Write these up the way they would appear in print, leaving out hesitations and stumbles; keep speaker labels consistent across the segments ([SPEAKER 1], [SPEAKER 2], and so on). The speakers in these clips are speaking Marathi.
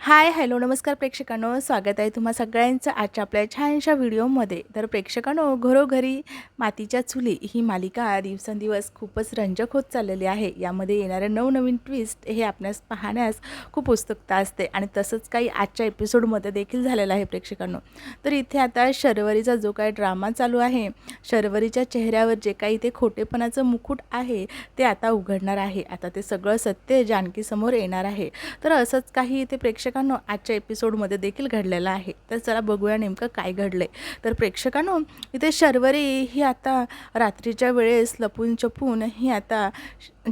[SPEAKER 1] हाय, हॅलो, नमस्कार प्रेक्षकांनो. स्वागत आहे तुम्हा सगळ्यांचं आजच्या आपल्या छानशा व्हिडिओमध्ये. तर प्रेक्षकांनो, घरोघरी मातीच्या चुली ही मालिका दिवसेंदिवस खूपच रंजक होत चाललेली आहे. यामध्ये येणारे नवनवीन ट्विस्ट हे आपणास पाहण्यास खूप उत्सुकता असते आणि तसंच काही आजच्या एपिसोडमध्ये देखील झालेलं आहे प्रेक्षकांनो. तर इथे आता शर्वरीचा जो काही ड्रामा चालू आहे, शर्वरीच्या चेहऱ्यावर जे काही ते खोटेपणाचं मुकुट आहे ते आता उघडणार आहे. आता ते सगळं सत्य जानकीसमोर येणार आहे. तर असंच काही इथे प्रेक्षकांनो आजच्या एपिसोडमध्ये देखील घडलेलं आहे. तर चला बघूया नेमकं काय घडलंय. तर प्रेक्षकांनो, इथे शर्वरी ही आता रात्रीच्या वेळेस लपून छपून ही आता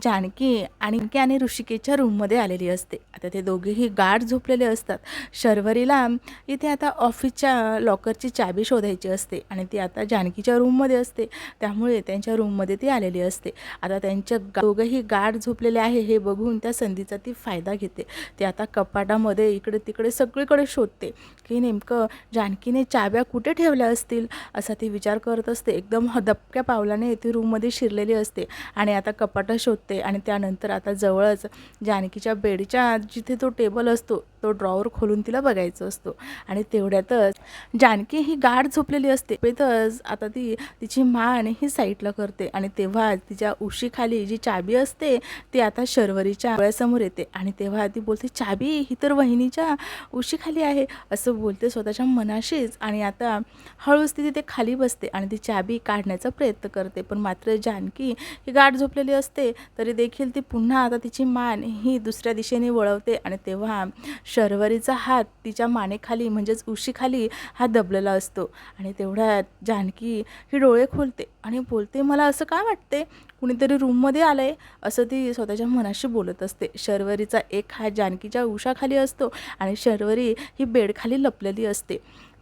[SPEAKER 1] जानकी आणि ऋषिकेच्या रूममध्ये आलेली असते. आता ते दोघेही गाढ झोपलेले असतात. शर्वरीला इथे आता ऑफिसच्या लॉकरची चाबी शोधायची असते आणि ती आता जानकीच्या रूममध्ये असते. त्यामुळे त्यांच्या रूममध्ये ती आलेली असते. आता त्यांच्या दोघंही गाढ झोपलेले आहे हे बघून त्या संधीचा ती फायदा घेते. ती आता कपाटामध्ये इकडे तिकडे सगळीकडे शोधते की नेमकं जानकीने चाब्या कुठे ठेवल्या असतील असा ती विचार करत असते. एकदम दबक्या पावलाने ती रूममध्ये शिरलेली असते आणि आता कपाटं शोधते आणि त्यानंतर आता जवळच जानकीच्या बेडच्या जिथे तो टेबल असतो तो ड्रॉवर खोलून तिला बघायचं असतो आणि तेवढ्यातच जानकी ही गाढ झोपलेली असते. तेच आता ती तिची मान ही साईडला करते आणि तेव्हा तिच्या उशीखाली जी चाबी असते ती आता शर्वरीच्या डोळ्यासमोर येते आणि तेव्हा ती बोलते, चाबी ही तर वहिनीच्या उशीखाली आहे असं बोलते स्वतःच्या मनाशीच. आणि आता हळूच ती तिथे खाली बसते आणि ती चाबी काढण्याचा प्रयत्न करते. पण मात्र जानकी ही गाढ झोपलेली असते तरी देखील ती पुन्हा आता तिची मान ही दुसऱ्या दिशेने वळवते आणि तेव्हा शर्वरीचा हात तिच्या मानेखाली म्हणजेच उशीखाली हा दबलेला असतो आणि तेवढ्यात जानकी ही डोळे खोलते आणि बोलते, मला असं काय वाटते कुणीतरी रूममध्ये आलं आहे असं ती स्वतःच्या मनाशी बोलत असते. शर्वरीचा एक हात जानकीच्या उशाखाली असतो आणि शर्वरी ही बेडखाली लपलेली असते.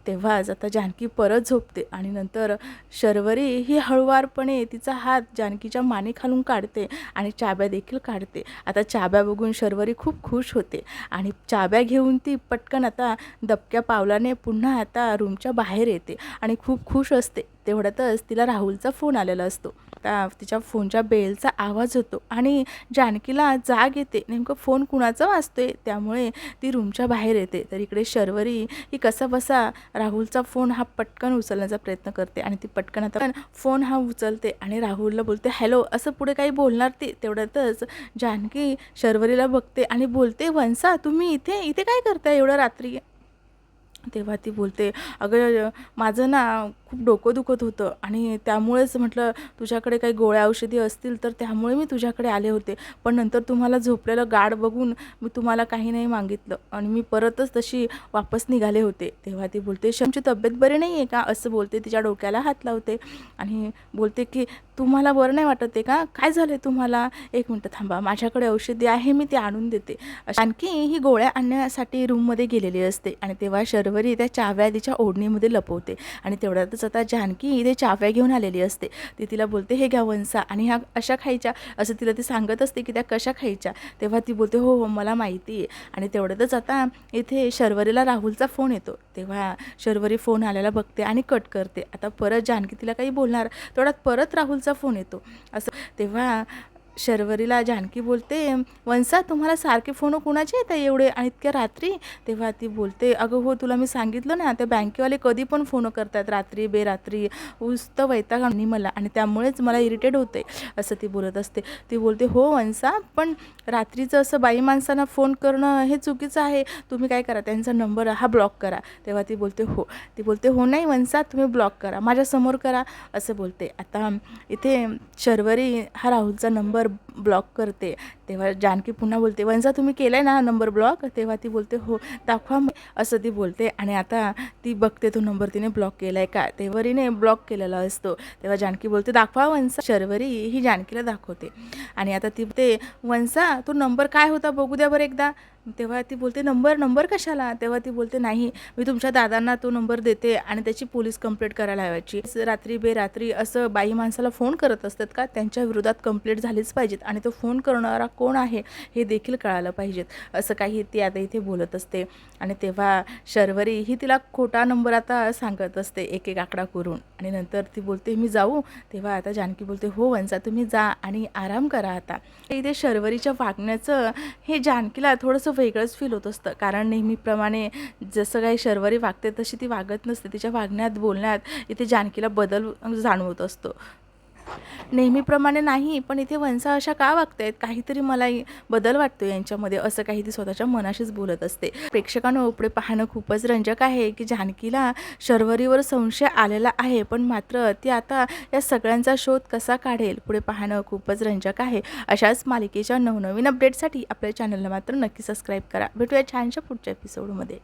[SPEAKER 1] तेव्हाच आता जानकी परत झोपते आणि नंतर शर्वरी ही हळुवारपणे तिचा हात जानकीच्या मानेखालून काढते आणि चाब्या देखील काढते. आता चाब्या बघून शर्वरी खूप खुश होते आणि चाब्या घेऊन ती पटकन आता दबक्या पावलाने पुन्हा आता रूमच्या बाहेर येते आणि खूप खुश असते. तेवढ्यातच तिला राहुलचा फोन आलेला असतो. आता तिच्या फोनच्या बेलचा आवाज होतो आणि जानकीला जाग येते, नेमकं फोन कुणाचा वाजतोय. त्यामुळे ती रूमच्या बाहेर येते. तर इकडे शर्वरी ही कसाबसा राहुलचा फोन हा पटकन उचलण्याचा प्रयत्न करते आणि ती पटकन आता फोन हा उचलते आणि राहुलला बोलते, हॅलो असं पुढे काही बोलणार ती. तेवढ्यातच जानकी शर्वरीला बघते आणि बोलते, वंसा तुम्ही इथे इथे काय करताय एवढ्या रात्री. तेव्हा ती बोलते, अगं माझं ना खूप डोकं दुखत होतं आणि त्यामुळेच म्हटलं तुझ्याकडे काही गोळ्या औषधी असतील तर त्यामुळे मी तुझ्याकडे आले होते. पण नंतर तुम्हाला झोपलेलं गाढ बघून मी तुम्हाला काही नाही मागितलं आणि मी परतच तशी वापस निघाले होते. तेव्हा ती बोलते, तुमची तब्येत बरी नाही आहे का असं बोलते. तिच्या डोक्याला हात लावते आणि बोलते की तुम्हाला बरं नाही वाटत आहे का, काय झालं तुम्हाला, एक मिनटं थांबा माझ्याकडे औषधी आहे मी ती आणून देते. आणखी ही गोळ्या आणण्यासाठी रूममध्ये गेलेली असते आणि तेव्हा शर्वरी त्या चाव्या तिच्या ओढणीमध्ये लपवते आणि तेवढ्यातच आता जानकी इथे चाव्या घेऊन आलेली असते. ती तिला बोलते, हे घ्या वंसा आणि ह्या अशा खायच्या असं तिला ती सांगत असते की त्या कशा खायच्या. तेव्हा ती बोलते, हो हो मला माहिती आहे. आणि तेवढ्यातच आता इथे शर्वरीला राहुलचा फोन येतो. तेव्हा शर्वरी फोन आलेला बघते आणि कट करते. आता परत जानकी तिला काही बोलणार तेवढ्यात परत राहुलचा फोन येतो असं. तेव्हा शर्वरीला जानकी बोलते, वंसा तुम्हाला सारखे फोन कुणाचे येतात एवढे आणि इतक्या रात्री. तेव्हा ती बोलते, अगं हो तुला मी सांगितलं ना त्या बँकेवाले कधी पण फोन करतात रात्री बेरात्री, नुसतं वैताग आणि मला आणि त्यामुळेच मला इरिटेट होते असं ती बोलत असते. ती बोलते, हो वंसा पण रात्रीचं असं बाई माणसांना फोन करणं हे चुकीचं आहे. तुम्ही काय करा त्यांचा नंबर हा ब्लॉक करा. तेव्हा ती बोलते, हो. ती बोलते, हो नाही वंसा तुम्ही ब्लॉक करा माझ्यासमोर करा असं बोलते. आता इथे शर्वरी हा राहुलचा नंबर ब्लॉक करते. तेव्हा जानकी पुन्हा बोलते, वंसा तुम्ही केलाय ना नंबर ब्लॉक. तेव्हा ती बोलते, हो दाखवा असं ती बोलते आणि आता ती बघते तो नंबर तिने ब्लॉक केलाय का. शर्वरीने ब्लॉक केलेला असतो. तेव्हा जानकी बोलते, दाखवा वंसा. शर्वरी ही जानकीला दाखवते आणि आता ती बोलते, वंसा तो नंबर काय होता बघू द्या बरं एकदा. तेव्हा ती बोलते, नंबर कशाला. तेव्हा ती बोलते, नाही मी तुमच्या दादांना तो नंबर देते आणि त्याची पोलीस कंप्लेंट करायला हवायची. रात्री बेरात्री असं बाई माणसाला फोन करत असतात का, त्यांच्या विरोधात कंप्लेंट झालीच पाहिजेत पाहिजेत आणि तो फोन करणारा कोण आहे हे देखील कळालं पाहिजेत, असं काही ती आता इथे बोलत असते. आणि तेव्हा शर्वरी ही तिला खोटा नंबर आता सांगत असते एक एक आकडा करून आणि नंतर ती बोलते मी जाऊ. तेव्हा आता जानकी बोलते हो वंसा तुम्ही जा आणि आराम करा आता. इथे शर्वरीच्या वागण्याचं हे जानकीला थोडंसं वेगळंच फील होत असतं, कारण नेहमीप्रमाणे जसं काही शर्वरी वागते तशी ती वागत नसते. तिच्या वागण्यात बोलण्यात इथे जानकीला बदल जाणवत असतो. नेहमीप्रमाणे नाही, पण इथे वंसा अशा का वागतायत, काहीतरी मला बदल वाटतो यांच्यामध्ये, असं काही ती स्वतःच्या मनाशीच बोलत असते. प्रेक्षकांनो पुढे पाहणं खूपच रंजक आहे की जानकीला शर्वरीवर संशय आलेला आहे, पण मात्र ती आता या सगळ्यांचा शोध कसा काढेल पुढे पाहणं खूपच रंजक आहे. अशाच मालिकेच्या नवनवीन अपडेटसाठी आपल्या चॅनलला मात्र नक्की सबस्क्राईब करा. भेटूया छानशा पुढच्या एपिसोडमध्ये.